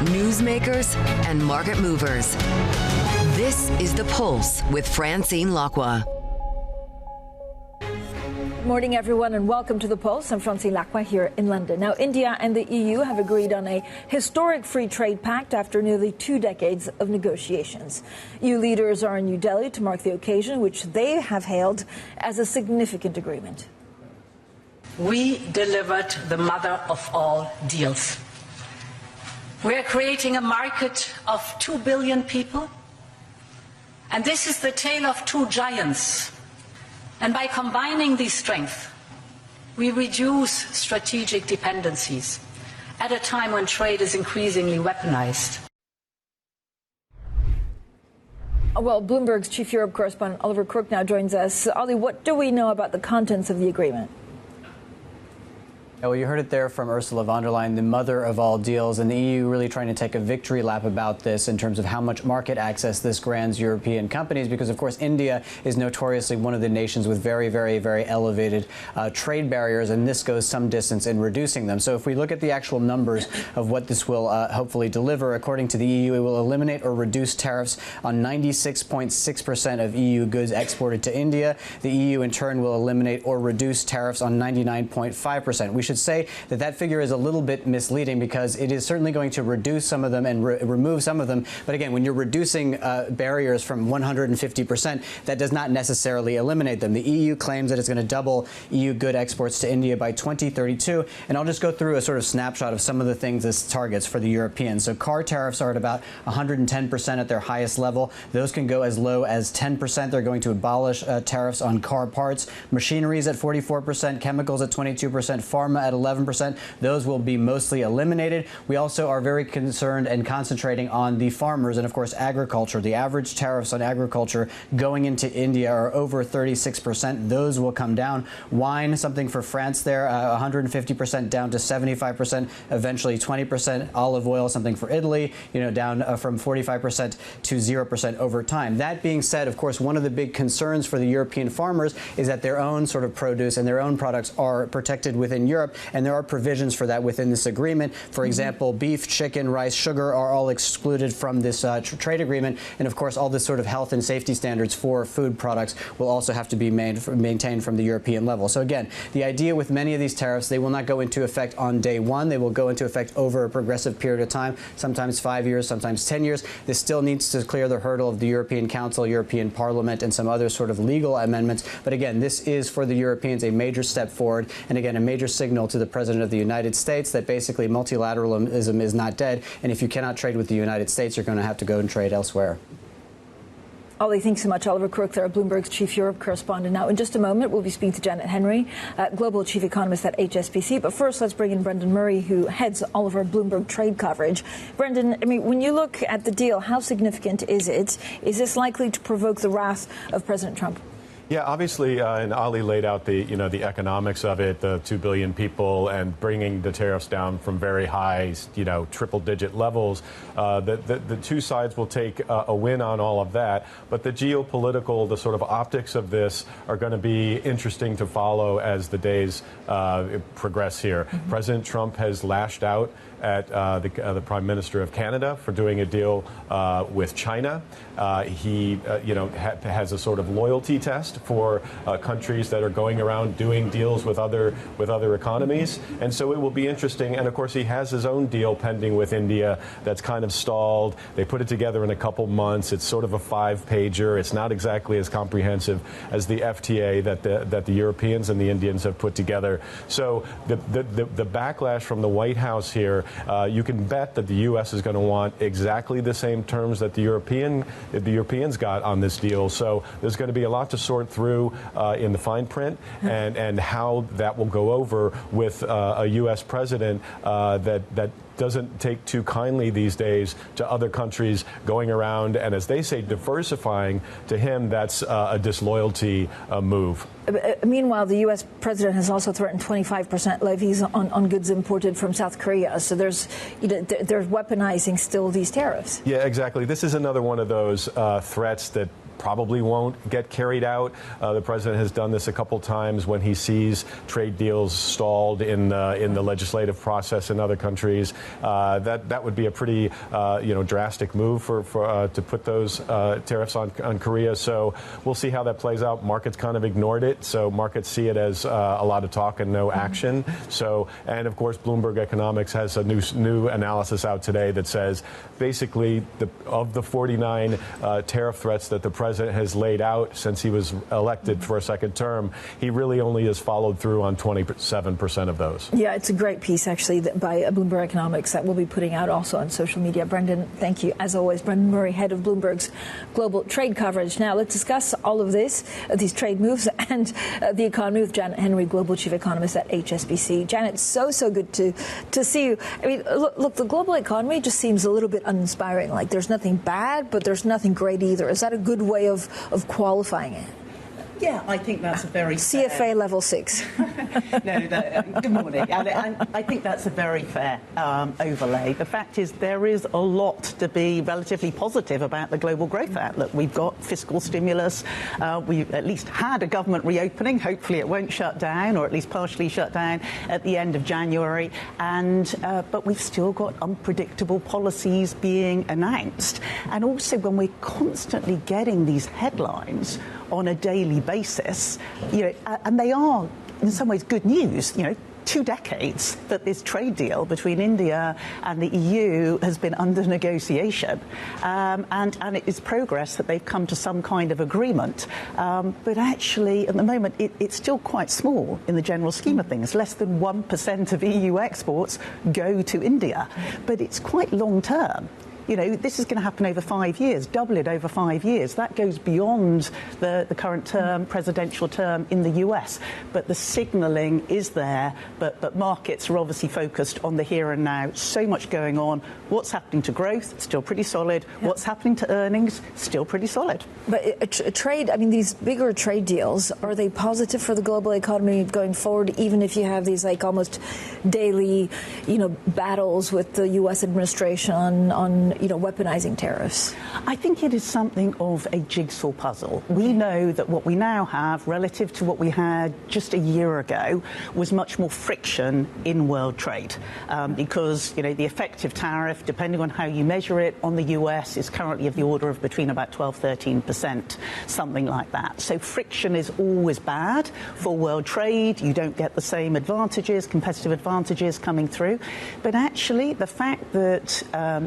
Newsmakers and market movers. This is The Pulse with Francine Lacqua. Good morning, everyone, and welcome to The Pulse. I'm Francine Lacqua here in London. Now, India and the EU have agreed on a historic free trade pact after nearly 2 decades of negotiations. EU leaders are in New Delhi to mark the occasion, which they have hailed as a significant agreement. We delivered the mother of all deals. We're creating a market of 2 billion people, and this is the tale of 2 giants. And by combining these strengths, we reduce strategic dependencies at a time when trade is increasingly weaponized. Well, Bloomberg's chief Europe correspondent Oliver Crook now joins us. Ollie, what do we know about the contents of the agreement? Well, you heard it there from Ursula von der Leyen, the mother of all deals, and the EU really trying to take a victory lap about this in terms of how much market access this grants European companies, because, of course, India is notoriously one of the nations with very, very, very elevated trade barriers, and this goes some distance in reducing them. So if we look at the actual numbers of what this will hopefully deliver, according to the EU, it will eliminate or reduce tariffs on 96.6% of EU goods exported to India. The EU, in turn, will eliminate or reduce tariffs on 99.5%. We should say that that figure is a little bit misleading because it is certainly going to reduce some of them and remove some of them. But again, when you're reducing barriers from 150%, that does not necessarily eliminate them. The EU claims that it's going to double EU good exports to India by 2032. And I'll just go through a sort of snapshot of some of the things this targets for the Europeans. So car tariffs are at about 110% at their highest level. Those can go as low as 10%. They're going to abolish tariffs on car parts. Machineries at 44%, chemicals at 22%, pharma at 11%. Those will be mostly eliminated. We also are very concerned and concentrating on the farmers and, of course, agriculture. The average tariffs on agriculture going into India are over 36%. Those will come down. Wine, something for France there, 150% down to 75%, eventually 20%. Olive oil, something for Italy, down from 45% to 0% over time. That being said, of course, one of the big concerns for the European farmers is that their own sort of produce and their own products are protected within Europe, and there are provisions for that within this agreement. For example, beef, chicken, rice, sugar are all excluded from this trade agreement, and of course all this sort of health and safety standards for food products will also have to be maintained from the European level. So again, the idea with many of these tariffs, they will not go into effect on day one. They will go into effect over a progressive period of time, sometimes 5 years, sometimes 10 years. This still needs to clear the hurdle of the European Council, European Parliament, and some other sort of legal amendments. But again, this is for the Europeans a major step forward, and again, a major signal to the President of the United States that basically multilateralism is not dead, and if you cannot trade with the United States, you're going to have to go and trade elsewhere. Ollie, thanks so much. Oliver Crook there, Bloomberg's chief Europe correspondent. Now, in just a moment, we'll be speaking to Janet Henry, global chief economist at HSBC. But first, let's bring in Brendan Murray, who heads all of our Bloomberg trade coverage. Brendan, I mean, when you look at the deal, how significant is it? Is this likely to provoke the wrath of President Trump? Yeah, obviously, and Ali laid out the the economics of it, the 2 billion people, and bringing the tariffs down from very high, triple-digit levels. The two sides will take a win on all of that, but the geopolitical, the sort of optics of this are going to be interesting to follow as the days progress here. Mm-hmm. President Trump has lashed out at the Prime Minister of Canada for doing a deal with China. He, has a sort of loyalty test for countries that are going around doing deals with other economies, and so it will be interesting. And of course, he has his own deal pending with India that's kind of stalled. They put it together in a couple months. It's sort of a 5-pager. It's not exactly as comprehensive as the FTA that the Europeans and the Indians have put together. So the backlash from the White House here, you can bet that the U.S. is going to want exactly the same terms that the Europeans got on this deal. So there's going to be a lot to sort through in the fine print, and how that will go over with a U.S. president that doesn't take too kindly these days to other countries going around and, as they say, diversifying. To him, that's a disloyalty move. Meanwhile, the U.S. president has also threatened 25% levies on goods imported from South Korea. So they're weaponizing still these tariffs. Yeah, exactly. This is another one of those threats that probably won't get carried out. The president has done this a couple times when he sees trade deals stalled in the legislative process in other countries. That would be a pretty drastic move to put those tariffs on Korea. So we'll see how that plays out. Markets kind of ignored it, so markets see it as a lot of talk and no action. So, and of course, Bloomberg Economics has a new analysis out today that says basically of the 49 tariff threats that the president has laid out since he was elected for a second term, he really only has followed through on 27% of those. Yeah, it's a great piece, actually, by Bloomberg Economics that we'll be putting out also on social media. Brendan, thank you. As always, Brendan Murray, head of Bloomberg's global trade coverage. Now, let's discuss all of this, these trade moves and the economy with Janet Henry, global chief economist at HSBC. Janet, so good to see you. I mean, look, the global economy just seems a little bit uninspiring. Like, there's nothing bad, but there's nothing great either. Is that a good way of qualifying it? Yeah, I think that's a very CFA fair... level 6. Good morning. And I think that's a very fair overlay. The fact is there is a lot to be relatively positive about the global growth outlook. We've got fiscal stimulus. We've at least had a government reopening. Hopefully it won't shut down, or at least partially shut down at the end of January. But we've still got unpredictable policies being announced. And also when we're constantly getting these headlines on a daily basis, and they are in some ways good news. 2 decades that this trade deal between India and the EU has been under negotiation, and it is progress that they've come to some kind of agreement. But actually, at the moment, it's still quite small in the general scheme of things. Less than 1% of EU exports go to India, but it's quite long term. This is going to happen over 5 years, double it over 5 years. That goes beyond the current term, presidential term in the US. But the signalling is there, but markets are obviously focused on the here and now. So much going on. What's happening to growth? Still pretty solid. Yeah. What's happening to earnings? Still pretty solid. But trade, I mean, these bigger trade deals, are they positive for the global economy going forward, even if you have these almost daily, battles with the US administration on weaponizing tariffs? I think it is something of a jigsaw puzzle. We know that what we now have, relative to what we had just a year ago, was much more friction in world trade. Because, the effective tariff, depending on how you measure it, on the US is currently of the order of between about 12-13%, something like that. So friction is always bad for world trade. You don't get the same advantages, competitive advantages coming through. But actually, the fact that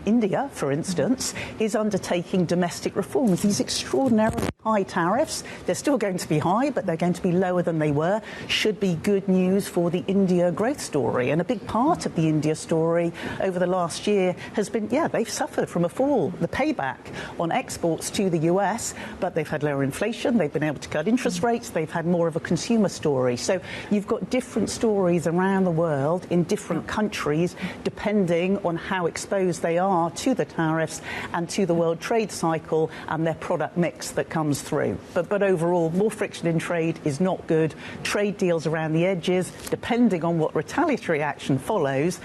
India, for instance, is undertaking domestic reforms. These extraordinarily high tariffs, they're still going to be high, but they're going to be lower than they were, should be good news for the India growth story. And a big part of the India story over the last year has been, they've suffered from a fall, the payback on exports to the US, but they've had lower inflation, they've been able to cut interest rates, they've had more of a consumer story. So you've got different stories around the world in different countries, depending on how exposed they are to the tariffs and to the world trade cycle and their product mix that comes through. But overall, more friction in trade is not good. Trade deals around the edges, depending on what retaliatory action follows,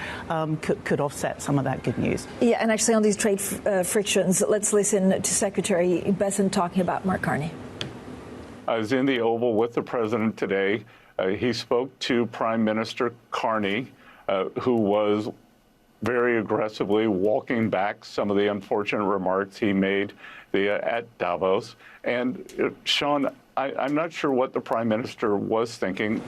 could offset some of that good news. Yeah, and actually on these trade frictions, let's listen to Secretary Besant talking about Mark Carney. I was in the Oval with the president today. He spoke to Prime Minister Carney, who was very aggressively walking back some of the unfortunate remarks he made at Davos. And Sean, I'm not sure what the Prime Minister was thinking.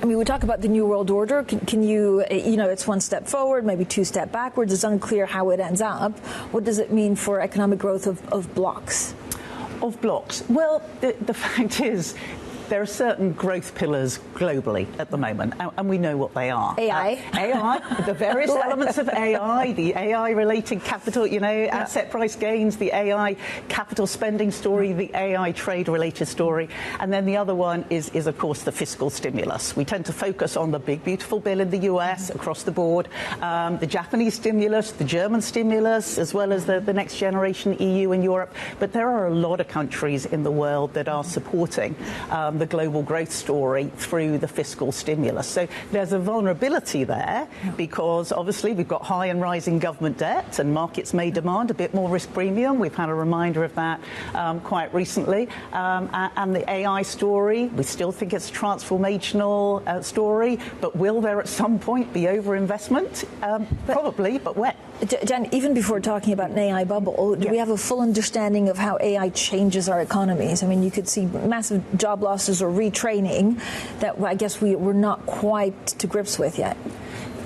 I mean, we talk about the New World Order. Can you, it's one step forward, maybe 2 steps backwards. It's unclear how it ends up. What does it mean for economic growth of blocks? Of blocks? Well, the fact is, there are certain growth pillars globally at the moment, and we know what they are. AI. The various elements of AI, the AI-related capital, asset price gains, the AI capital spending story, the AI trade-related story, and then the other one is of course, the fiscal stimulus. We tend to focus on the big, beautiful bill in the US across the board, the Japanese stimulus, the German stimulus, as well as the next generation EU and Europe. But there are a lot of countries in the world that are supporting the global growth story through the fiscal stimulus. So there's a vulnerability there because obviously we've got high and rising government debt and markets may demand a bit more risk premium. We've had a reminder of that quite recently. And the AI story, we still think it's a transformational story, but will there at some point be overinvestment? Probably, but when? Jen, even before talking about an AI bubble, do we have a full understanding of how AI changes our economies? I mean, you could see massive job losses or retraining that I guess we're not quite to grips with yet.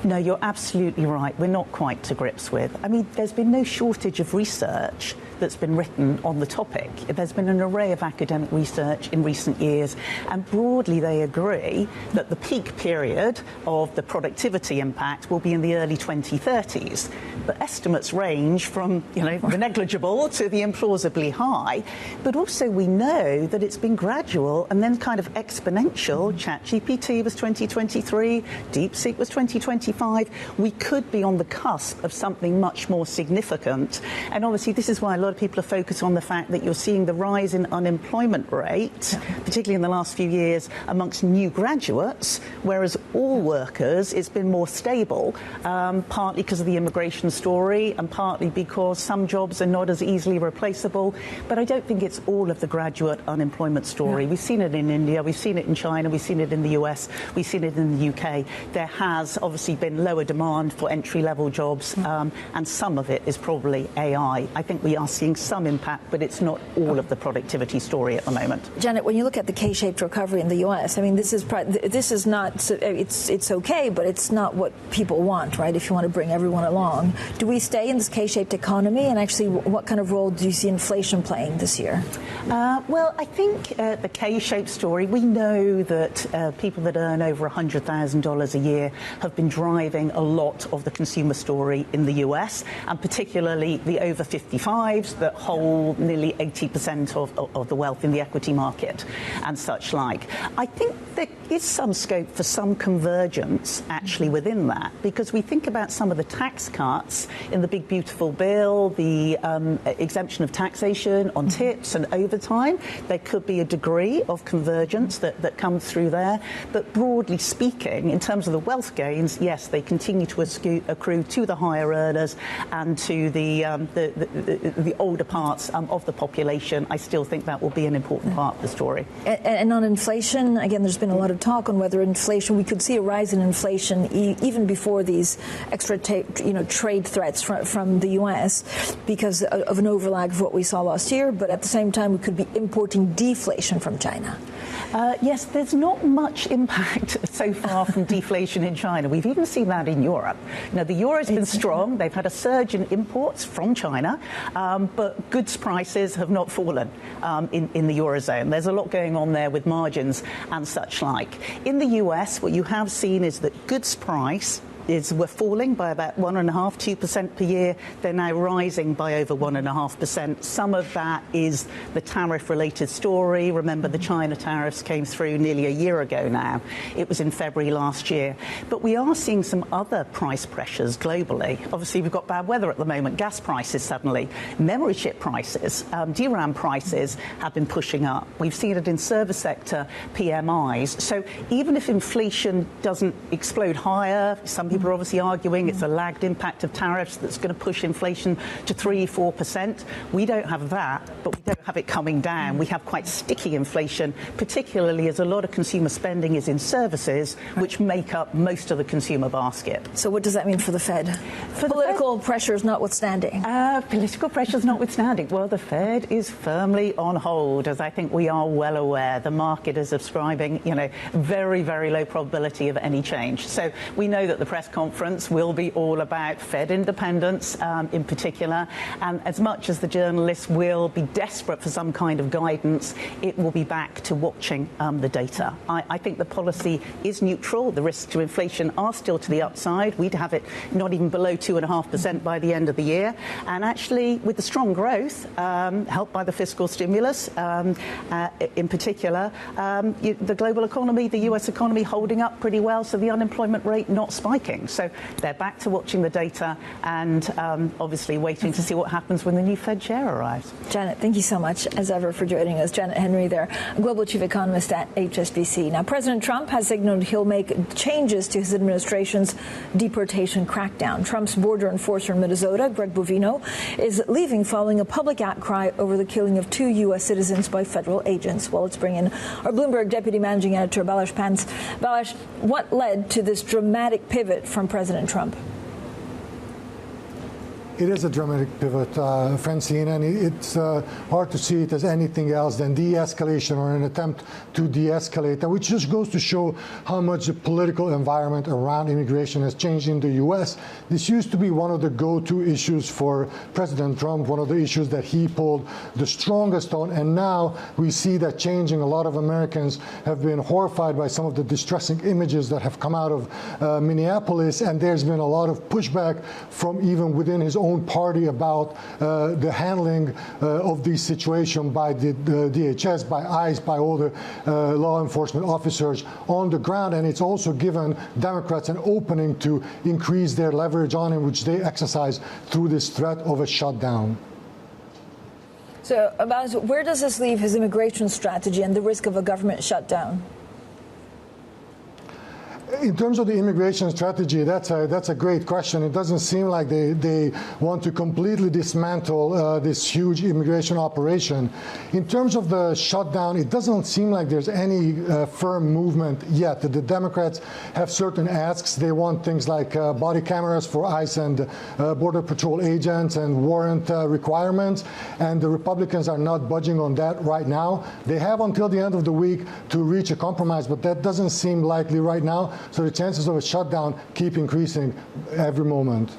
No, you're absolutely right. We're not quite to grips with. I mean, there's been no shortage of research that's been written on the topic. There's been an array of academic research in recent years, and broadly they agree that the peak period of the productivity impact will be in the early 2030s. But estimates range from, the negligible to the implausibly high. But also we know that it's been gradual and then kind of exponential. ChatGPT was 2023, DeepSeek was 2025. We could be on the cusp of something much more significant. And obviously this is why a lot of people are focused on the fact that you're seeing the rise in unemployment rate, particularly in the last few years, amongst new graduates, whereas all workers, it's been more stable, partly because of the immigration story and partly because some jobs are not as easily replaceable. But I don't think it's all of the graduate unemployment story. We've seen it in India, we've seen it in China, we've seen it in the US, we've seen it in the UK. There has obviously been lower demand for entry-level jobs, and some of it is probably AI. I think we are seeing some impact, but it's not all of the productivity story at the moment. Janet, when you look at the K-shaped recovery in the US, I mean, this is not, it's okay, but it's not what people want, right? If you want to bring everyone along. Do we stay in this K-shaped economy? And actually, what kind of role do you see inflation playing this year? Well, I think the K-shaped story, we know that people that earn over $100,000 a year have been driving a lot of the consumer story in the US, and particularly the over 55s that hold nearly 80% of the wealth in the equity market and such like. I think there is some scope for some convergence actually within that, because we think about some of the tax cuts in the big beautiful bill, the exemption of taxation on tips and overtime. There could be a degree of convergence that comes through there. But broadly speaking, in terms of the wealth gains, yes, they continue to accrue to the higher earners and to the older parts of the population. I still think that will be an important part of the story. And on inflation, again, there's been a lot of talk on whether inflation, we could see a rise in inflation even before these extra trade threats from the US because of an overlag of what we saw last year, but at the same time we could be importing deflation from China. Yes, there's not much impact so far from deflation in China. We've even seen that in Europe. Now, the euro's been strong. They've had a surge in imports from China, but goods prices have not fallen in the Eurozone. There's a lot going on there with margins and such like. In the US, what you have seen is that goods price were falling by about 1.5–2% per year. They're now rising by over 1.5%. Some of that is the tariff-related story. Remember, the China tariffs came through nearly a year ago now. It was in February last year. But we are seeing some other price pressures globally. Obviously, we've got bad weather at the moment. Gas prices suddenly. Memory chip prices, DRAM prices have been pushing up. We've seen it in service sector PMIs. So even if inflation doesn't explode higher, some people are obviously arguing it's a lagged impact of tariffs that's going to push inflation to 3–4%. We don't have that, but we don't have it coming down. We have quite sticky inflation, particularly as a lot of consumer spending is in services, which make up most of the consumer basket. So what does that mean for the Fed? Political pressures notwithstanding. Political pressures notwithstanding. Well, the Fed is firmly on hold, as I think we are well aware. The market is ascribing, very, very low probability of any change. So we know that the press press conference will be all about Fed independence in particular. And as much as the journalists will be desperate for some kind of guidance, it will be back to watching the data. I think the policy is neutral. The risks to inflation are still to the upside. We'd have it not even below 2.5% by the end of the year. And actually, with the strong growth, helped by the fiscal stimulus in particular, the global economy, the US economy holding up pretty well, so the unemployment rate not spiking. So they're back to watching the data and obviously waiting to see what happens when the new Fed chair arrives. Janet, thank you so much, as ever, for joining us. Janet Henry there, Global Chief Economist at HSBC. Now, President Trump has signaled he'll make changes to his administration's deportation crackdown. Trump's border enforcer in Minnesota, Greg Bovino, is leaving following a public outcry over the killing of 2 U.S. citizens by federal agents. Well, let's bring in our Bloomberg Deputy Managing Editor, Balazs Pants. Balazs, what led to this dramatic pivot from President Trump? It is a dramatic pivot, Francine, and it's hard to see it as anything else than de-escalation or an attempt to de-escalate, which just goes to show how much the political environment around immigration has changed in the U.S. This used to be one of the go-to issues for President Trump, one of the issues that he pulled the strongest on, and now we see that changing. A lot of Americans have been horrified by some of the distressing images that have come out of Minneapolis, and there's been a lot of pushback from even within his own party about the handling of this situation by the DHS, by ICE, by all the law enforcement officers on the ground. And it's also given Democrats an opening to increase their leverage on him, which they exercise through this threat of a shutdown. So, where does this leave his immigration strategy and the risk of a government shutdown? In terms of the immigration strategy, that's a great question. It doesn't seem like they want to completely dismantle this huge immigration operation. In terms of the shutdown, it doesn't seem like there's any firm movement yet. The Democrats have certain asks. They want things like body cameras for ICE and Border Patrol agents and warrant requirements, and the Republicans are not budging on that right now. They have until the end of the week to reach a compromise, but that doesn't seem likely right now. So the chances of a shutdown keep increasing every moment.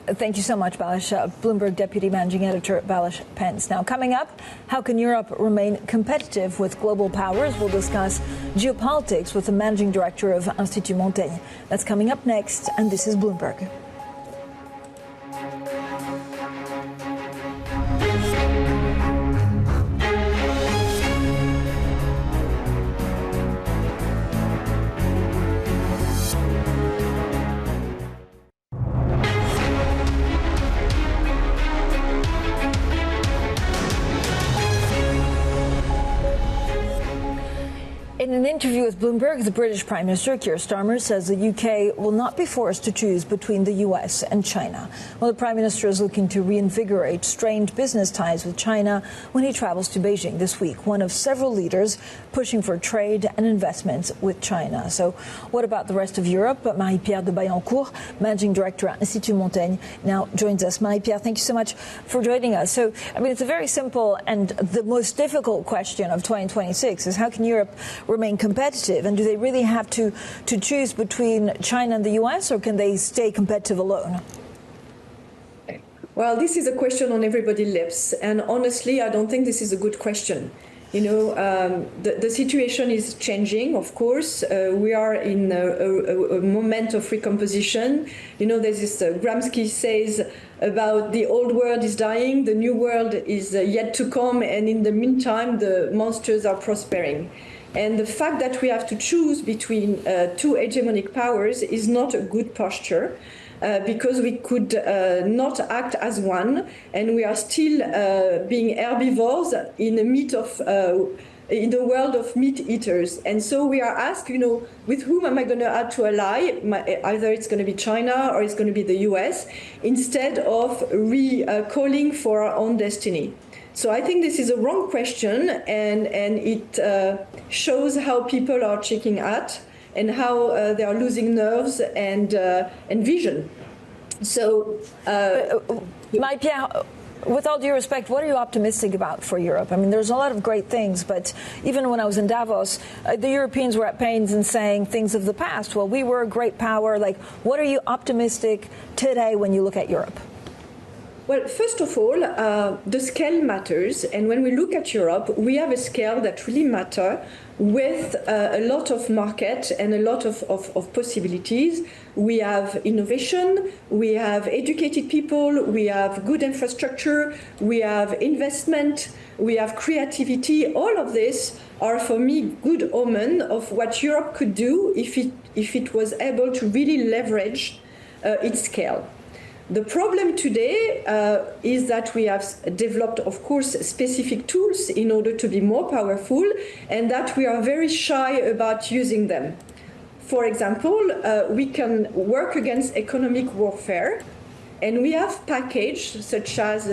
Thank you so much, Balazs. Bloomberg Deputy Managing Editor Balazs Pants. Now, coming up, how can Europe remain competitive with global powers? We'll discuss geopolitics with the Managing Director of Institut Montaigne. That's coming up next, and this is Bloomberg. In an interview with Bloomberg, the British Prime Minister Keir Starmer says the UK will not be forced to choose between the US and China. Well, the Prime Minister is looking to reinvigorate strained business ties with China when he travels to Beijing this week, one of several leaders pushing for trade and investments with China. So what about the rest of Europe? Marie-Pierre de Bailliencourt, Managing Director at Institut Montaigne, now joins us. Marie-Pierre, thank you so much for joining us. So, it's a very simple and the most difficult question of 2026 is how can Europe remain competitive, and do they really have to choose between China and the US, or can they stay competitive alone? Well, this is a question on everybody's lips, and honestly, I don't think this is a good question. The situation is changing, of course. We are in a moment of recomposition. There's this Gramsci says about the old world is dying, the new world is yet to come, and in the meantime, the monsters are prospering. And the fact that we have to choose between two hegemonic powers is not a good posture, because we could not act as one, and we are still being herbivores in in the world of meat eaters. And so we are asked, with whom am I going to add to ally? Either it's going to be China or it's going to be the US, instead of calling for our own destiny. So I think this is a wrong question, and it shows how people are checking out and how they are losing nerves and vision. So, Marie-Pierre, With all due respect, what are you optimistic about for Europe? I mean, there's a lot of great things, but even when I was in Davos, the Europeans were at pains in saying things of the past. Well, we were a great power. Like, what are you optimistic today when you look at Europe? Well, first of all, the scale matters. And when we look at Europe, we have a scale that really matters with a lot of market and a lot of possibilities. We have innovation, we have educated people, we have good infrastructure, we have investment, we have creativity. All of this are, for me, good omen of what Europe could do if it was able to really leverage its scale. The problem today is that we have developed, of course, specific tools in order to be more powerful, and that we are very shy about using them. For example, we can work against economic warfare, and we have packages such as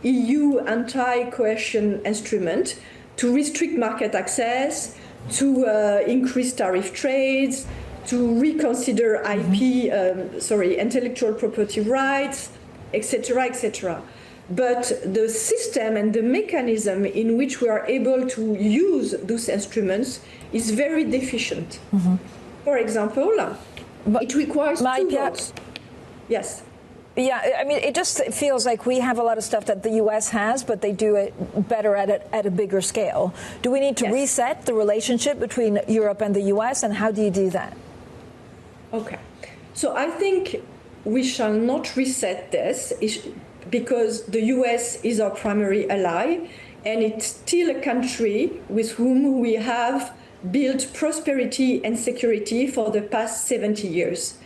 EU anti-coercion instrument to restrict market access, to increase tariff trades, to reconsider intellectual property rights, etc., etc. But the system and the mechanism in which we are able to use those instruments is very deficient. For example, it requires two votes. Yes. Yeah, I mean, it just feels like we have a lot of stuff that the U.S. has, but they do it better at a bigger scale. Do we need to reset the relationship between Europe and the U.S., and how do you do that? Okay. So I think we shall not reset this because the U.S. is our primary ally, and it's still a country with whom we have built prosperity and security for the past 70 years.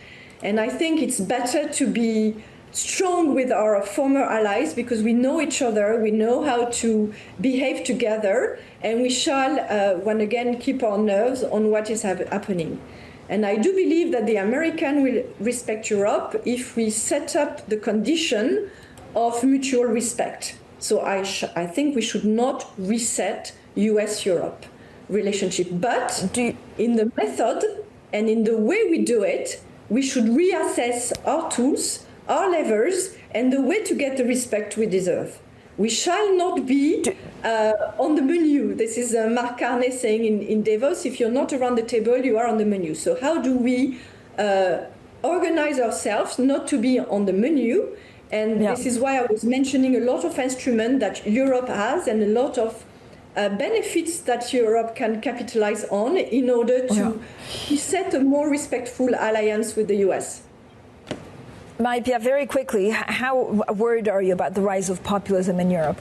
And I think it's better to be strong with our former allies because we know each other, we know how to behave together, and we shall, once again, keep our nerves on what is happening. And I do believe that the American will respect Europe if we set up the condition of mutual respect. So I think we should not reset US-Europe relationship. But in the method and in the way we do it, we should reassess our tools, our levers, and the way to get the respect we deserve. We shall not be on the menu. This is Mark Carney saying in Davos, if you're not around the table, you are on the menu. So how do we organize ourselves not to be on the menu? And this is why I was mentioning a lot of instruments that Europe has and a lot of benefits that Europe can capitalize on in order to set a more respectful alliance with the US. Marie-Pierre, very quickly, how worried are you about the rise of populism in Europe?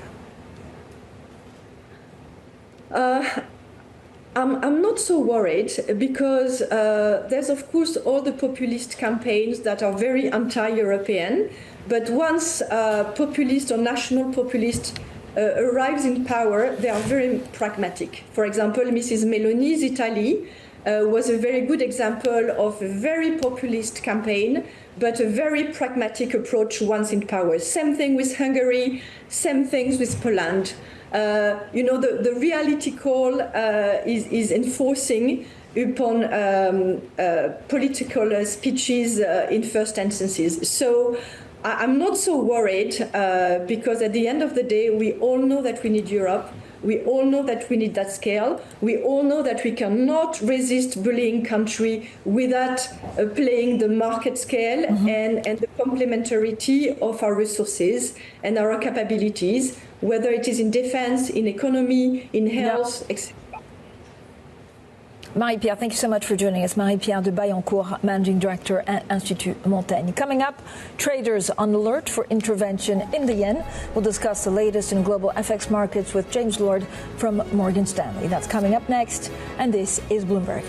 I'm not so worried because there's, of course, all the populist campaigns that are very anti-European. But once populist or national populist arrives in power, they are very pragmatic. For example, Mrs. Meloni's Italy was a very good example of a very populist campaign, but a very pragmatic approach once in power. Same thing with Hungary, same things with Poland. The reality call is enforcing upon political speeches in first instances. So I'm not so worried because at the end of the day, we all know that we need Europe. We all know that we need that scale. We all know that we cannot resist bullying country without playing the market scale and the complementarity of our resources and our capabilities, whether it is in defense, in economy, in health, etc. Marie-Pierre, thank you so much for joining us. Marie-Pierre de Bailliencourt, Managing Director at Institut Montaigne. Coming up, traders on alert for intervention in the yen. We'll discuss the latest in global FX markets with James Lord from Morgan Stanley. That's coming up next, and this is Bloomberg.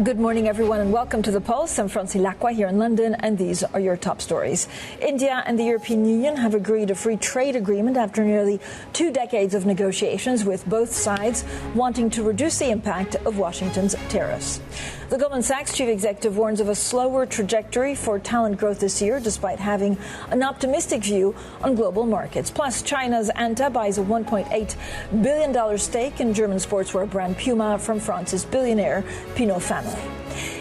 Good morning, everyone, and welcome to The Pulse. I'm Francine Lacqua here in London, and these are your top stories. India and the European Union have agreed a free trade agreement after nearly 2 decades of negotiations, with both sides wanting to reduce the impact of Washington's tariffs. The Goldman Sachs chief executive warns of a slower trajectory for talent growth this year, despite having an optimistic view on global markets. Plus, China's Anta buys a $1.8 billion stake in German sportswear brand Puma from France's billionaire Pinot family.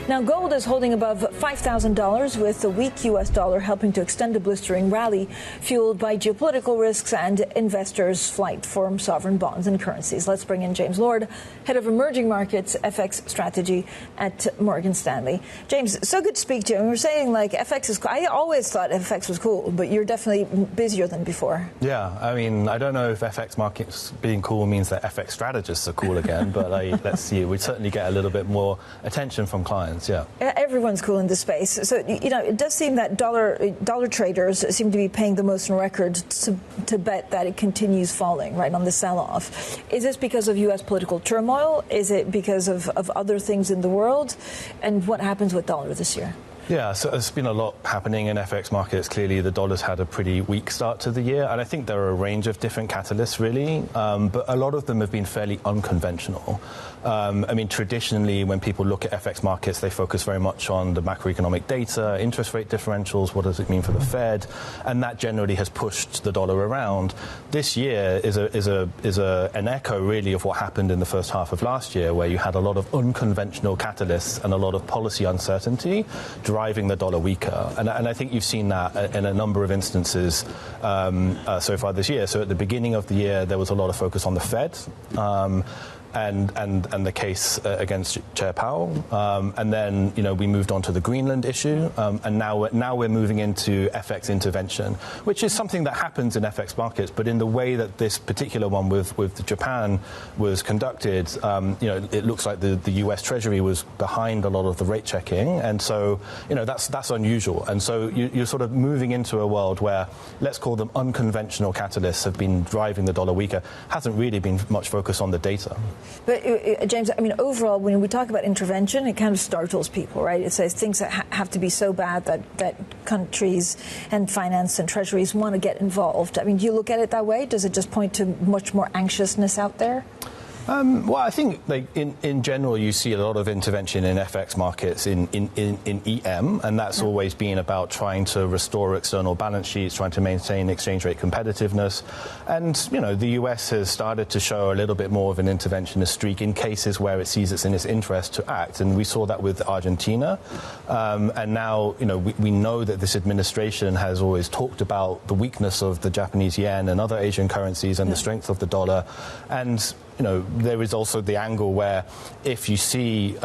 Now, gold is holding above $5,000, with the weak U.S. dollar helping to extend a blistering rally fueled by geopolitical risks and investors' flight for sovereign bonds and currencies. Let's bring in James Lord, head of emerging markets FX strategy at Morgan Stanley. James, so good to speak to you. And we're saying, like, FX is cool. I always thought FX was cool, but you're definitely busier than before. Yeah, I mean, I don't know if FX markets being cool means that FX strategists are cool again, but let's see. We certainly get a little bit more attention from clients. Yeah, everyone's cool in this space. So, you know, it does seem that dollar traders seem to be paying the most on record to bet that it continues falling, right, on the sell-off. Is this because of U.S. political turmoil? Is it because of other things in the world? And what happens with dollar this year? Yeah, so there's been a lot happening in FX markets. Clearly, the dollar's had a pretty weak start to the year, and I think there are a range of different catalysts, really, but a lot of them have been fairly unconventional. I mean, traditionally, when people look at FX markets, they focus very much on the macroeconomic data, interest rate differentials, what does it mean for the Fed, and that generally has pushed the dollar around. This year is an echo, really, of what happened in the first half of last year, where you had a lot of unconventional catalysts and a lot of policy uncertainty driving the dollar weaker. And I think you've seen that in a number of instances so far this year. So at the beginning of the year, there was a lot of focus on the Fed. And the case against Chair Powell, and then we moved on to the Greenland issue, and now we're moving into FX intervention, which is something that happens in FX markets, but in the way that this particular one with Japan was conducted, it looks like the U.S. Treasury was behind a lot of the rate checking, and so that's unusual, and so you're sort of moving into a world where, let's call them unconventional catalysts, have been driving the dollar weaker. Hasn't really been much focus on the data. But, James, I mean, overall, when we talk about intervention, it kind of startles people, right? It says things that have to be so bad that countries and finance and treasuries want to get involved. I mean, do you look at it that way? Does it just point to much more anxiousness out there? Well, I think in general you see a lot of intervention in FX markets in EM, and that's always been about trying to restore external balance sheets, trying to maintain exchange rate competitiveness. And, the US has started to show a little bit more of an interventionist streak in cases where it sees it's in its interest to act. And we saw that with Argentina. And now, we know that this administration has always talked about the weakness of the Japanese yen and other Asian currencies and the strength of the dollar. And there is also the angle where if you see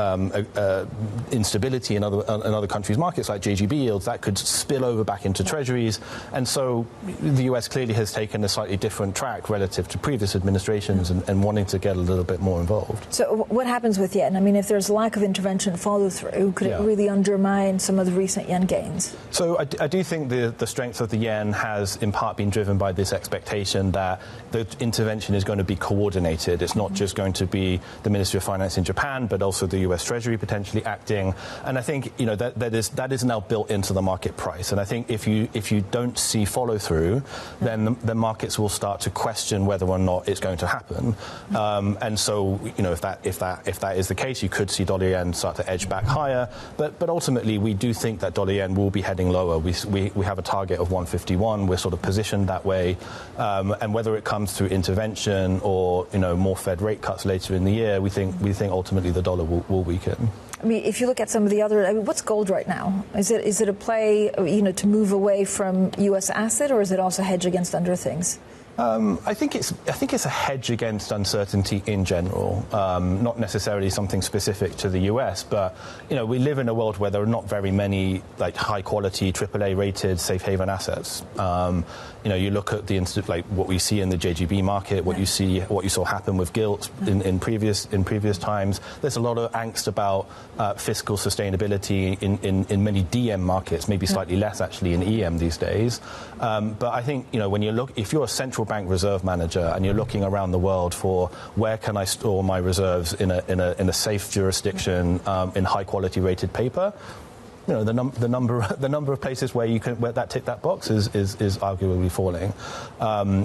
instability in other countries' markets, like JGB yields, that could spill over back into treasuries. And so the US clearly has taken a slightly different track relative to previous administrations and wanting to get a little bit more involved. So what happens with yen? I mean, if there's lack of intervention follow-through, could it really undermine some of the recent yen gains? So I do think the strength of the yen has in part been driven by this expectation that the intervention is going to be coordinated. It's not just going to be the Ministry of Finance in Japan, but also the US Treasury potentially acting. And I think that is now built into the market price. And I think if you don't see follow through, then the markets will start to question whether or not it's going to happen. And so if that is the case, you could see dollar yen start to edge back higher. But ultimately, we do think that dollar yen will be heading lower. We have a target of 151. We're sort of positioned that way. And whether it comes through intervention or more Fed rate cuts later in the year, we think ultimately the dollar will weaken. I mean, if you look at some of the other, what's gold right now? Is it a play, to move away from U.S. asset, or is it also hedge against other things? I think it's a hedge against uncertainty in general, not necessarily something specific to the US. But we live in a world where there are not very many high quality AAA rated safe haven assets. you look at the Institut, like what we see in the JGB market, what you saw happen with gilts in previous times. There's a lot of angst about fiscal sustainability in many DM markets, maybe slightly less actually in EM these days. But I think when you look, if you're a central bank reserve manager and you're looking around the world for where can I store my reserves in a safe jurisdiction in high quality rated paper, the number of places where that tick that box is arguably falling.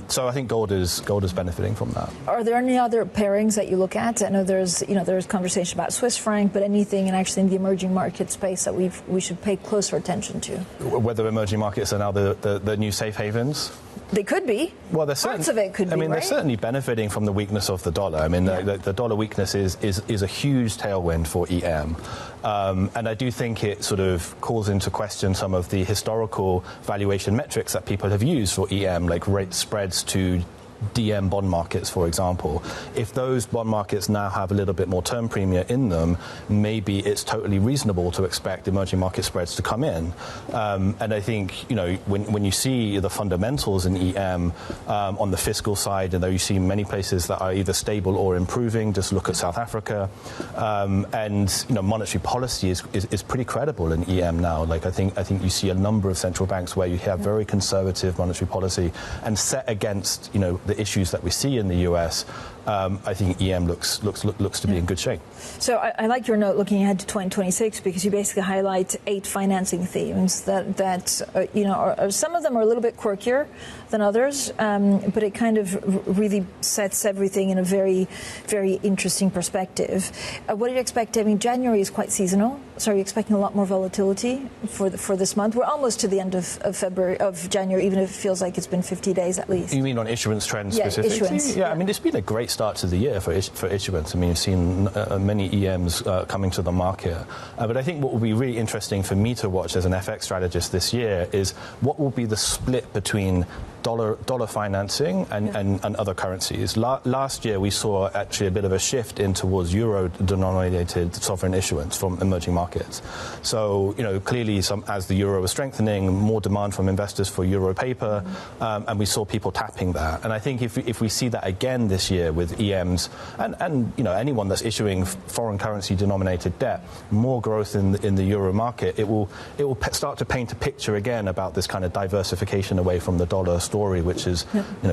So I think gold is benefiting from that. Are there any other pairings that you look at? I know there's conversation about Swiss franc, but anything in the emerging market space that we should pay closer attention to? Whether emerging markets are now the new safe havens? They could be. Well, parts of it could be. I mean, right? They're certainly benefiting from the weakness of the dollar. I mean, the dollar weakness is a huge tailwind for EM. And I do think it sort of calls into question some of the historical valuation metrics that people have used for EM, like rate spreads to DM bond markets, for example. If those bond markets now have a little bit more term premium in them, maybe it's totally reasonable to expect emerging market spreads to come in. And I think, when you see the fundamentals in EM on the fiscal side, and though you see many places that are either stable or improving, just look at South Africa, and monetary policy is pretty credible in EM now. Like I think you see a number of central banks where you have very conservative monetary policy, and set against the issues that we see in the US, I think EM looks to be in good shape. So I like your note looking ahead to 2026, because you basically highlight 8 financing themes that some of them are a little bit quirkier than others, but it kind of really sets everything in a very, very interesting perspective. What do you expect? I mean, January is quite seasonal, so are you expecting a lot more volatility for this month? We're almost to the end of January, even if it feels like it's been 50 days at least. You mean on issuance trends specifically? Issuance. Yeah, I mean, it's been a great start to the year for issuance. I mean, you've seen many EMs coming to the market. But I think what will be really interesting for me to watch as an FX strategist this year is what will be the split between dollar financing and other currencies. Last year we saw actually a bit of a shift in towards euro-denominated sovereign issuance from emerging markets. So clearly as the euro was strengthening, more demand from investors for euro paper, and we saw people tapping that. And I think if we see that again this year with EMs and anyone that's issuing foreign currency denominated debt, more growth in the euro market, it will start to paint a picture again about this kind of diversification away from the dollar story, which is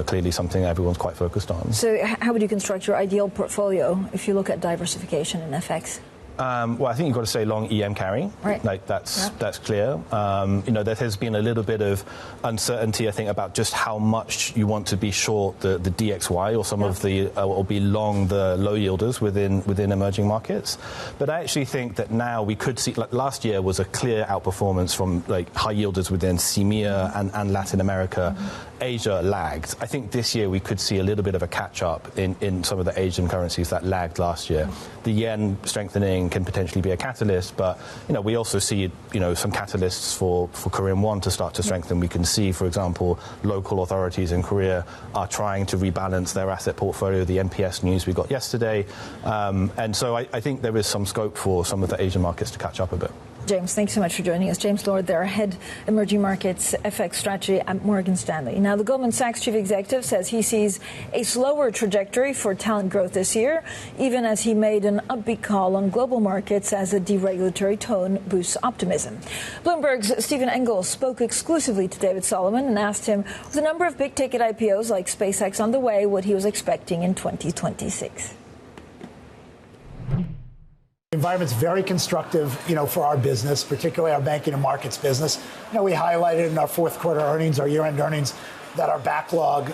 clearly something everyone's quite focused on. So how would you construct your ideal portfolio if you look at diversification in FX? Well, I think you've got to say long EM carry. Right. Like that's clear. There has been a little bit of uncertainty, I think, about just how much you want to be short the DXY or some of the or be long the low yielders within emerging markets. But I actually think that now we could see, like last year was a clear outperformance from like high yielders within CEMEA and Latin America. Asia lagged. I think this year we could see a little bit of a catch-up in some of the Asian currencies that lagged last year. The yen strengthening can potentially be a catalyst, but we also see some catalysts for Korean won to start to strengthen. We can see, for example, local authorities in Korea are trying to rebalance their asset portfolio. The NPS news we got yesterday, and so I think there is some scope for some of the Asian markets to catch up a bit. James, thanks so much for joining us. James Lord, their head emerging markets FX strategy at Morgan Stanley. Now, the Goldman Sachs chief executive says he sees a slower trajectory for talent growth this year, even as he made an upbeat call on global markets as a deregulatory tone boosts optimism. Bloomberg's Stephen Engel spoke exclusively to David Solomon and asked him, with a number of big-ticket IPOs like SpaceX on the way, what he was expecting in 2026. The environment's very constructive, for our business, particularly our banking and markets business. We highlighted in our fourth quarter earnings, our year-end earnings, that our backlog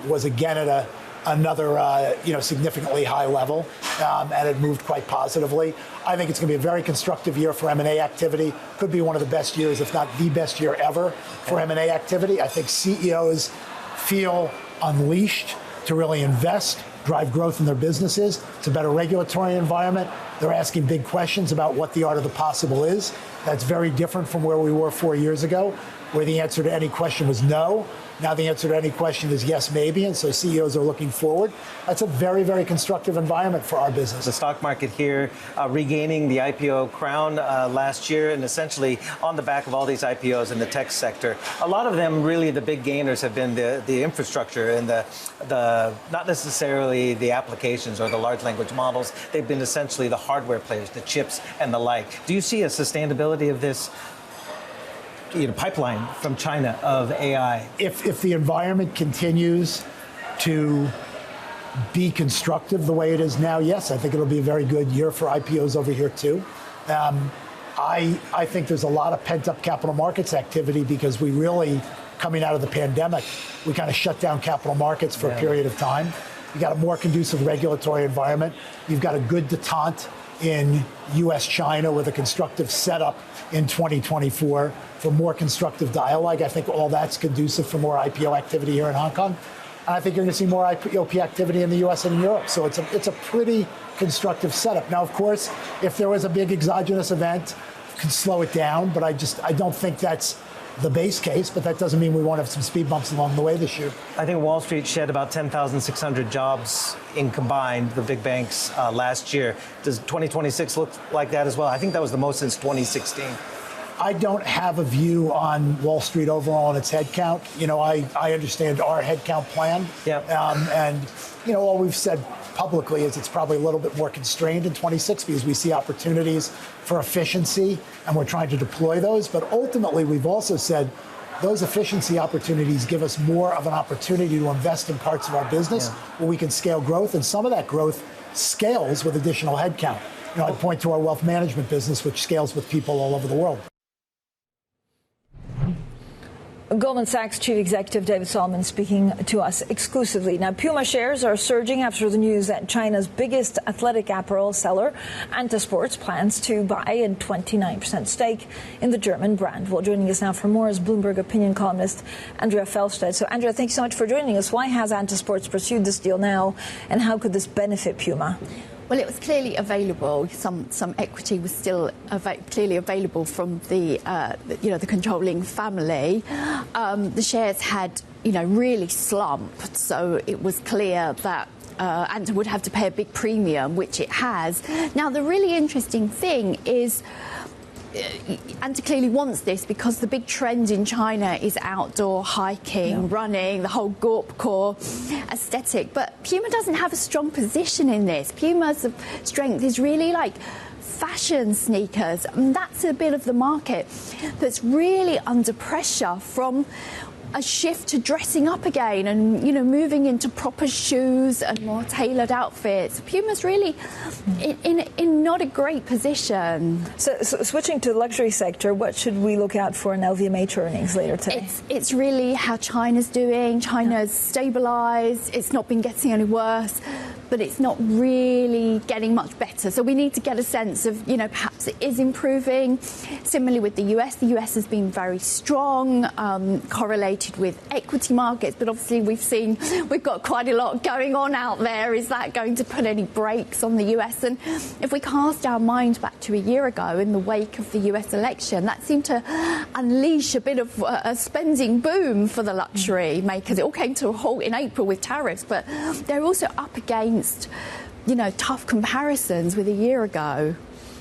was again at another, significantly high level, and it moved quite positively. I think it's going to be a very constructive year for M&A activity. Could be one of the best years, if not the best year ever, for M&A activity. I think CEOs feel unleashed to really invest, drive growth in their businesses. It's a better regulatory environment. They're asking big questions about what the art of the possible is. That's very different from where we were 4 years ago, where the answer to any question was no. Now the answer to any question is yes, maybe, and so CEOs are looking forward. That's a very, very constructive environment for our business. The stock market here regaining the IPO crown last year, and essentially on the back of all these IPOs in the tech sector. A lot of them, really, the big gainers have been the infrastructure and the not necessarily the applications or the large language models. They've been essentially the hardware players, the chips and the like. Do you see a sustainability of this pipeline from China of AI? If the environment continues to be constructive the way it is now, yes, I think it'll be a very good year for IPOs over here too. I think there's a lot of pent-up capital markets activity because we really, coming out of the pandemic, we kind of shut down capital markets for a period of time. You got a more conducive regulatory environment. You've got a good detente in U.S.-China with a constructive setup in 2024 for more constructive dialogue. I think all that's conducive for more IPO activity here in Hong Kong. And I think you're going to see more IPO activity in the U.S. and in Europe. So it's a pretty constructive setup. Now, of course, if there was a big exogenous event, it could slow it down. But I don't think that's the base case, but that doesn't mean we won't have some speed bumps along the way this year. I think Wall Street shed about 10,600 jobs in combined, the big banks, last year. Does 2026 look like that as well? I think that was the most since 2016. I don't have a view on Wall Street overall and its headcount. I understand our headcount plan. And all we've said publicly is it's probably a little bit more constrained in 26 because we see opportunities for efficiency and we're trying to deploy those. But ultimately, we've also said those efficiency opportunities give us more of an opportunity to invest in parts of our business where we can scale growth. And some of that growth scales with additional headcount. I'd point to our wealth management business, which scales with people all over the world. Goldman Sachs Chief Executive David Solomon speaking to us exclusively. Now, Puma shares are surging after the news that China's biggest athletic apparel seller, Anta Sports, plans to buy a 29% stake in the German brand. Well, joining us now for more is Bloomberg opinion columnist Andrea Felsted. So, Andrea, thanks so much for joining us. Why has Anta Sports pursued this deal now, and how could this benefit Puma? Well, it was clearly available. Some equity was still clearly available from the controlling family. The shares had really slumped, so it was clear that Anta would have to pay a big premium, which it has. Now, the really interesting thing is Anta clearly wants this because the big trend in China is outdoor hiking, running, the whole Gorp-core aesthetic. But Puma doesn't have a strong position in this. Puma's strength is really like fashion sneakers. And that's a bit of the market that's really under pressure from a shift to dressing up again and, moving into proper shoes and more tailored outfits. Puma's really in not a great position. So switching to the luxury sector, what should we look out for in LVMH earnings later today? It's really how China's doing. China's stabilised. It's not been getting any worse, but it's not really getting much better. So we need to get a sense of, perhaps it is improving. Similarly with the US has been very strong, correlated with equity markets, but obviously we've got quite a lot going on out there. Is that going to put any brakes on the US? And if we cast our mind back to a year ago in the wake of the US election, that seemed to unleash a bit of a spending boom for the luxury makers. It all came to a halt in April with tariffs, but they're also up against, tough comparisons with a year ago.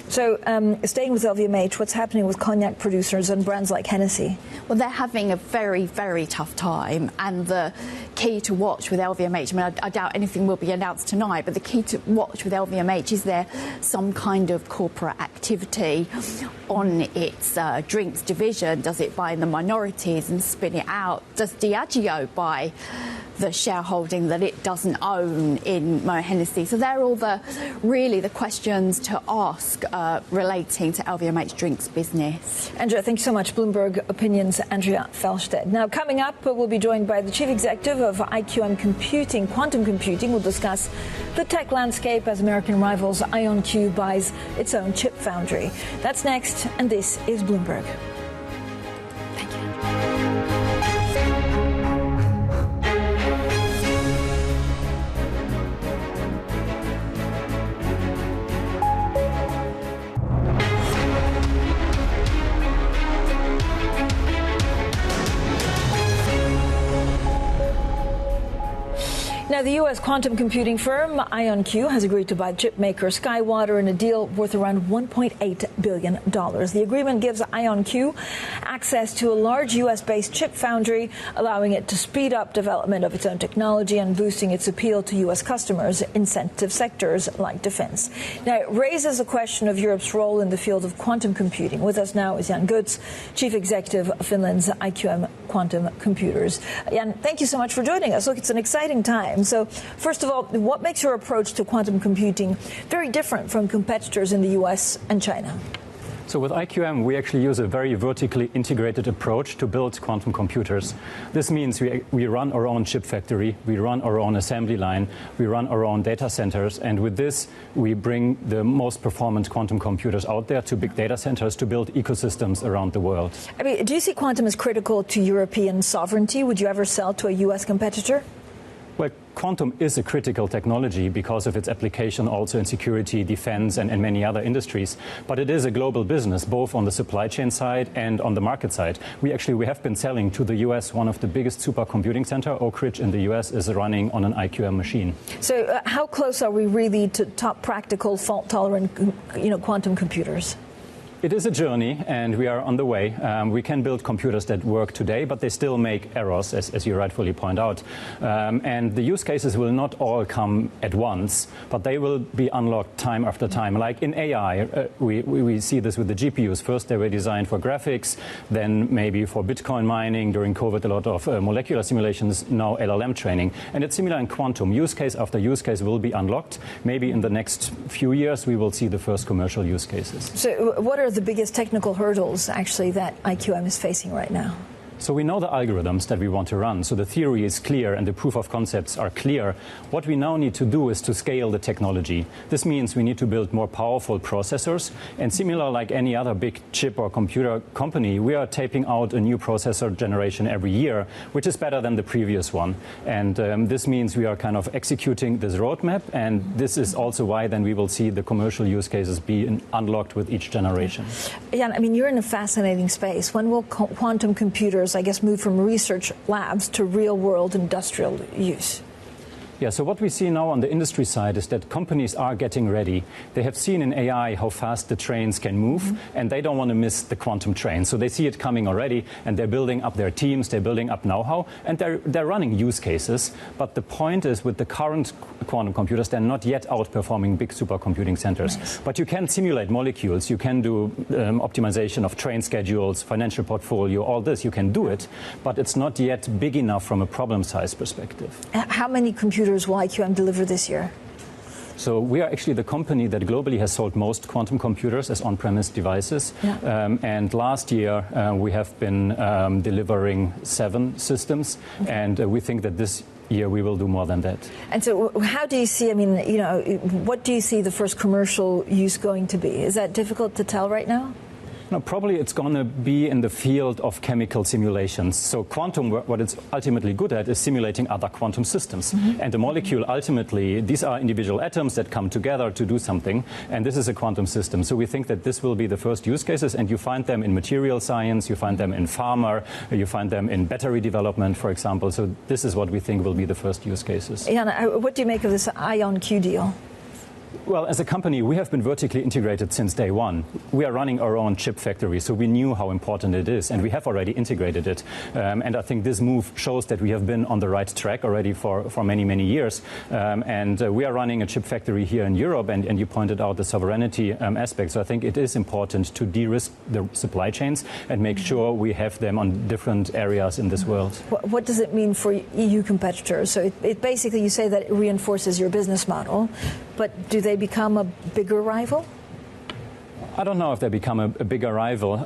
So, staying with LVMH, what's happening with cognac producers and brands like Hennessy? Well, they're having a very, very tough time. And the key to watch with LVMH, I doubt anything will be announced tonight, but the key to watch with LVMH is there some kind of corporate activity on its drinks division? Does it buy in the minorities and spin it out? Does Diageo buy the shareholding that it doesn't own in Moet Hennessy? So they're all the questions to ask relating to LVMH drinks business. Andrea, thank you so much. Bloomberg Opinions, Andrea Felsted. Now, coming up, we'll be joined by the chief executive of IQM Computing, Quantum Computing. We'll discuss the tech landscape as American rivals IonQ buys its own chip foundry. That's next, and this is Bloomberg. Thank you. Now, the U.S. quantum computing firm IonQ has agreed to buy chip maker SkyWater in a deal worth around $1.8 billion. The agreement gives IonQ access to a large U.S.-based chip foundry, allowing it to speed up development of its own technology and boosting its appeal to U.S. customers in sensitive sectors like defense. Now, it raises the question of Europe's role in the field of quantum computing. With us now is Jan Goetz, Chief Executive of Finland's IQM Quantum Computers. Jan, thank you so much for joining us. Look, it's an exciting time. So, first of all, what makes your approach to quantum computing very different from competitors in the U.S. and China? So with IQM, we actually use a very vertically integrated approach to build quantum computers. This means we run our own chip factory, we run our own assembly line, we run our own data centers, and with this, we bring the most performant quantum computers out there to big data centers to build ecosystems around the world. I mean, do you see quantum as critical to European sovereignty? Would you ever sell to a U.S. competitor? Well, quantum is a critical technology because of its application also in security, defense, and many other industries. But it is a global business, both on the supply chain side and on the market side. We have been selling to the US. One of the biggest supercomputing center, Oak Ridge in the US, is running on an IQM machine. So how close are we really to top practical, fault-tolerant, quantum computers? It is a journey, and we are on the way. We can build computers that work today, but they still make errors, as you rightfully point out. And the use cases will not all come at once, but they will be unlocked time after time. Like in AI, we see this with the GPUs. First, they were designed for graphics, then maybe for Bitcoin mining. During COVID, a lot of molecular simulations, now LLM training. And it's similar in quantum. Use case after use case will be unlocked. Maybe in the next few years, we will see the first commercial use cases. So what are the biggest technical hurdles, actually, that IQM is facing right now? So we know the algorithms that we want to run. So the theory is clear and the proof of concepts are clear. What we now need to do is to scale the technology. This means we need to build more powerful processors. And similar like any other big chip or computer company, we are taping out a new processor generation every year, which is better than the previous one. And this means we are kind of executing this roadmap. And this is also why then we will see the commercial use cases be unlocked with each generation. Jan, I mean, you're in a fascinating space. When will quantum computers, I guess, move from research labs to real-world industrial use? Yeah, so what we see now on the industry side is that companies are getting ready. They have seen in AI how fast the trains can move, and they don't want to miss the quantum train. So they see it coming already, and they're building up their teams, they're building up know-how, and they're running use cases. But the point is, with the current quantum computers, they're not yet outperforming big supercomputing centers. Nice. But you can simulate molecules, you can do optimization of train schedules, financial portfolio, all this, you can do it, but it's not yet big enough from a problem size perspective. How many computers will IQM deliver this year? So we are actually the company that globally has sold most quantum computers as on-premise devices. Yeah. And last year, we have been delivering 7 systems, and we think that this year we will do more than that. And so how do you see, I mean, what do you see the first commercial use going to be? Is that difficult to tell right now? No, probably it's going to be in the field of chemical simulations. So quantum, what it's ultimately good at is simulating other quantum systems. And the molecule, ultimately, these are individual atoms that come together to do something. And this is a quantum system. So we think that this will be the first use cases. And you find them in material science, you find them in pharma, you find them in battery development, for example. So this is what we think will be the first use cases. Jana, what do you make of this IonQ deal? Well, as a company, we have been vertically integrated since day one. We are running our own chip factory, so we knew how important it is, and we have already integrated it. And I think this move shows that we have been on the right track already for many, many years. And we are running a chip factory here in Europe, and you pointed out the sovereignty aspect. So I think it is important to de-risk the supply chains and make sure we have them on different areas in this world. What does it mean for EU competitors? So it basically, you say that it reinforces your business model, but do they become a bigger rival? I don't know if they become a bigger rival.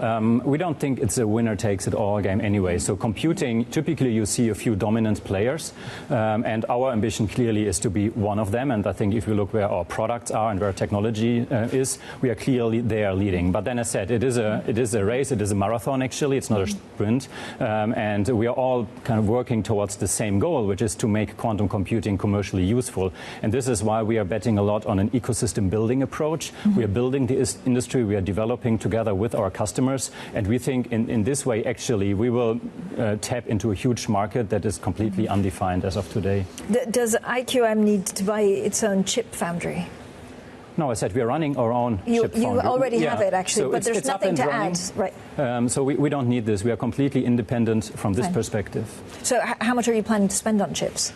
We don't think it's a winner-takes-it-all game anyway. So computing, typically you see a few dominant players, and our ambition clearly is to be one of them. And I think if you look where our products are and where technology is, we are clearly there leading. But then as I said, it is a race, it is a marathon actually, it's not a sprint. And we are all kind of working towards the same goal, which is to make quantum computing commercially useful. And this is why we are betting a lot on an ecosystem building approach. We are building the industry factory we are developing together with our customers. And we think in this way, actually, we will tap into a huge market that is completely undefined as of today. Does IQM need to buy its own chip foundry? No, I said we are running our own chip foundry. You already have it, actually, so but there's nothing to add. Right. So we don't need this. We are completely independent from this perspective. So how much are you planning to spend on chips?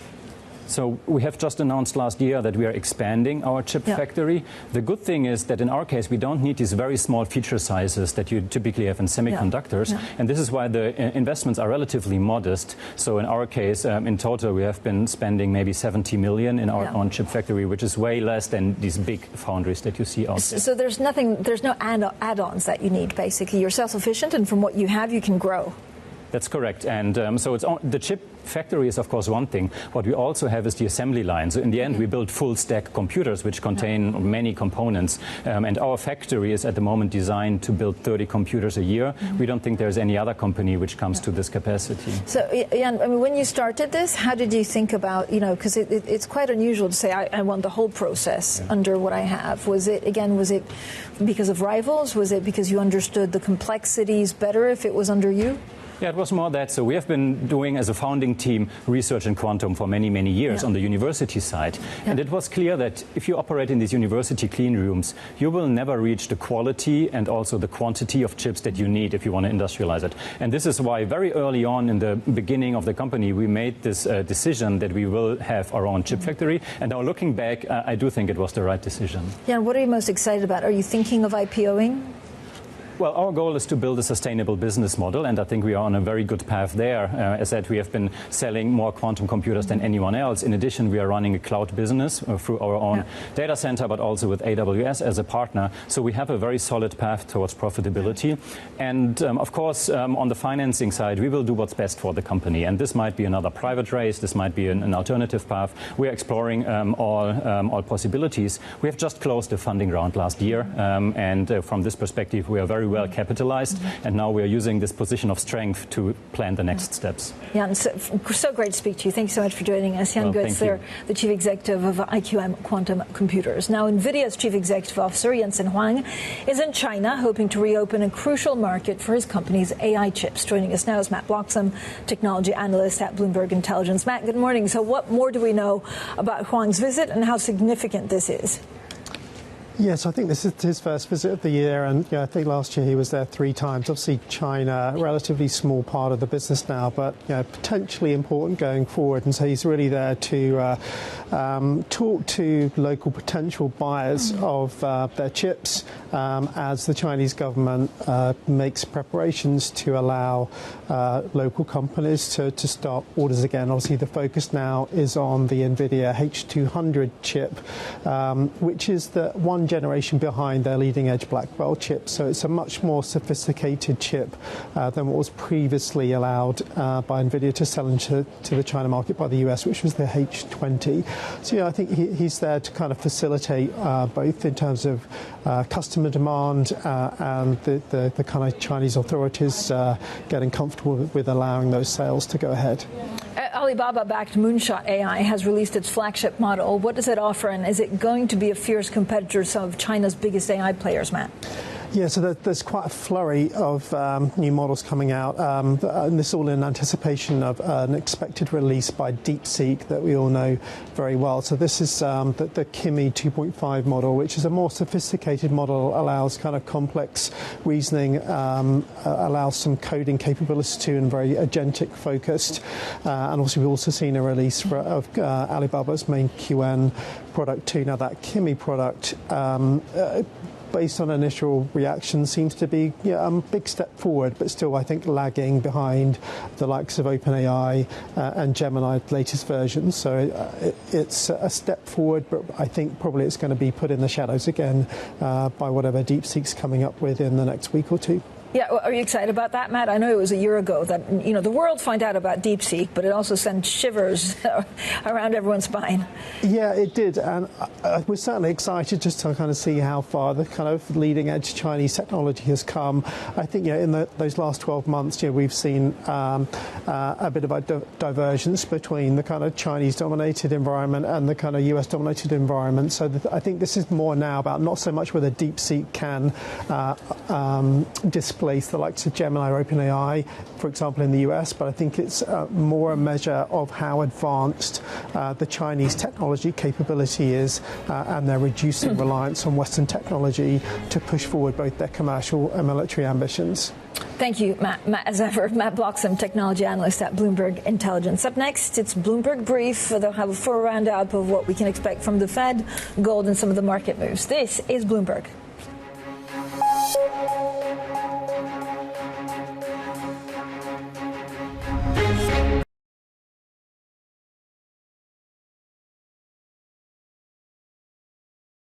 So we have just announced last year that we are expanding our chip factory. The good thing is that in our case, we don't need these very small feature sizes that you typically have in semiconductors. And this is why the investments are relatively modest. So in our case, in total, we have been spending maybe 70 million in our own chip factory, which is way less than these big foundries that you see out there. So there's no add-ons that you need, basically. You're self-sufficient, and from what you have, you can grow. That's correct. And so the chip factory is, of course, one thing. What we also have is the assembly line. So in the end, we build full-stack computers, which contain many components. And our factory is at the moment designed to build 30 computers a year. We don't think there's any other company which comes to this capacity. So, Jan, I mean, when you started this, how did you think about, because it's quite unusual to say, I want the whole process under what I have. Was it because of rivals? Was it because you understood the complexities better if it was under you? Yeah, it was more that. So we have been doing, as a founding team, research in quantum for many, many years on the university side. And it was clear that if you operate in these university clean rooms, you will never reach the quality and also the quantity of chips that you need if you want to industrialize it. And this is why very early on in the beginning of the company, we made this decision that we will have our own chip factory. And now looking back, I do think it was the right decision. Jan, what are you most excited about? Are you thinking of IPOing? Well, our goal is to build a sustainable business model, and I think we are on a very good path there. As I said, we have been selling more quantum computers than anyone else. In addition, we are running a cloud business through our own data center, but also with AWS as a partner. So we have a very solid path towards profitability. And of course, on the financing side, we will do what's best for the company. And this might be another private raise. This might be an alternative path. We are exploring all possibilities. We have just closed the funding round last year. And from this perspective, we are very well capitalized, and now we are using this position of strength to plan the next steps. Jan, so great to speak to you. Thanks so much for joining us. Jan Goetz, the Chief Executive of IQM Quantum Computers. Now, Nvidia's Chief Executive Officer, Jensen Huang, is in China, hoping to reopen a crucial market for his company's AI chips. Joining us now is Matt Bloxham, technology analyst at Bloomberg Intelligence. Matt, good morning. So what more do we know about Huang's visit and how significant this is? Yes, I think this is his first visit of the year, and I think last year he was there 3 times. Obviously, China, a relatively small part of the business now, but potentially important going forward. And so he's really there to talk to local potential buyers of their chips as the Chinese government makes preparations to allow local companies to start orders again. Obviously, the focus now is on the Nvidia H200 chip, which is the one generation behind their leading-edge Blackwell chip. So it's a much more sophisticated chip than what was previously allowed by Nvidia to sell into the China market by the US, which was the H20. So I think he's there to kind of facilitate both in terms of customer demand and the kind of Chinese authorities getting comfortable with allowing those sales to go ahead. Alibaba-backed Moonshot AI has released its flagship model. What does it offer, and is it going to be a fierce competitor to some of China's biggest AI players, Matt? Yeah, so there's quite a flurry of new models coming out, and this all in anticipation of an expected release by DeepSeek that we all know very well. So this is the Kimi 2.5 model, which is a more sophisticated model, allows kind of complex reasoning, allows some coding capabilities too, and very agentic focused. And also we've also seen a release of Alibaba's main QN product too. Now that Kimi product, based on initial reaction, seems to be a big step forward, but still I think lagging behind the likes of OpenAI and Gemini latest version. So it's a step forward, but I think probably it's going to be put in the shadows again by whatever DeepSeek's coming up with in the next week or two. Yeah, well, are you excited about that, Matt? I know it was a year ago that, you know, the world found out about DeepSeek, but it also sent shivers around everyone's spine. Yeah, it did, and we're certainly excited just to kind of see how far the kind of leading-edge Chinese technology has come. I think, you know, in those last 12 months, you know, we've seen a bit of a divergence between the kind of Chinese-dominated environment and the kind of US-dominated environment. So I think this is more now about not so much whether DeepSeek can displace the likes of Gemini or OpenAI, for example, in the US, but I think it's more a measure of how advanced the Chinese technology capability is, and they're reducing reliance on Western technology to push forward both their commercial and military ambitions. Thank you, Matt. As ever, Matt Bloxham, technology analyst at Bloomberg Intelligence. Up next, it's Bloomberg Brief. They'll have a full roundup of what we can expect from the Fed, gold, and some of the market moves. This is Bloomberg.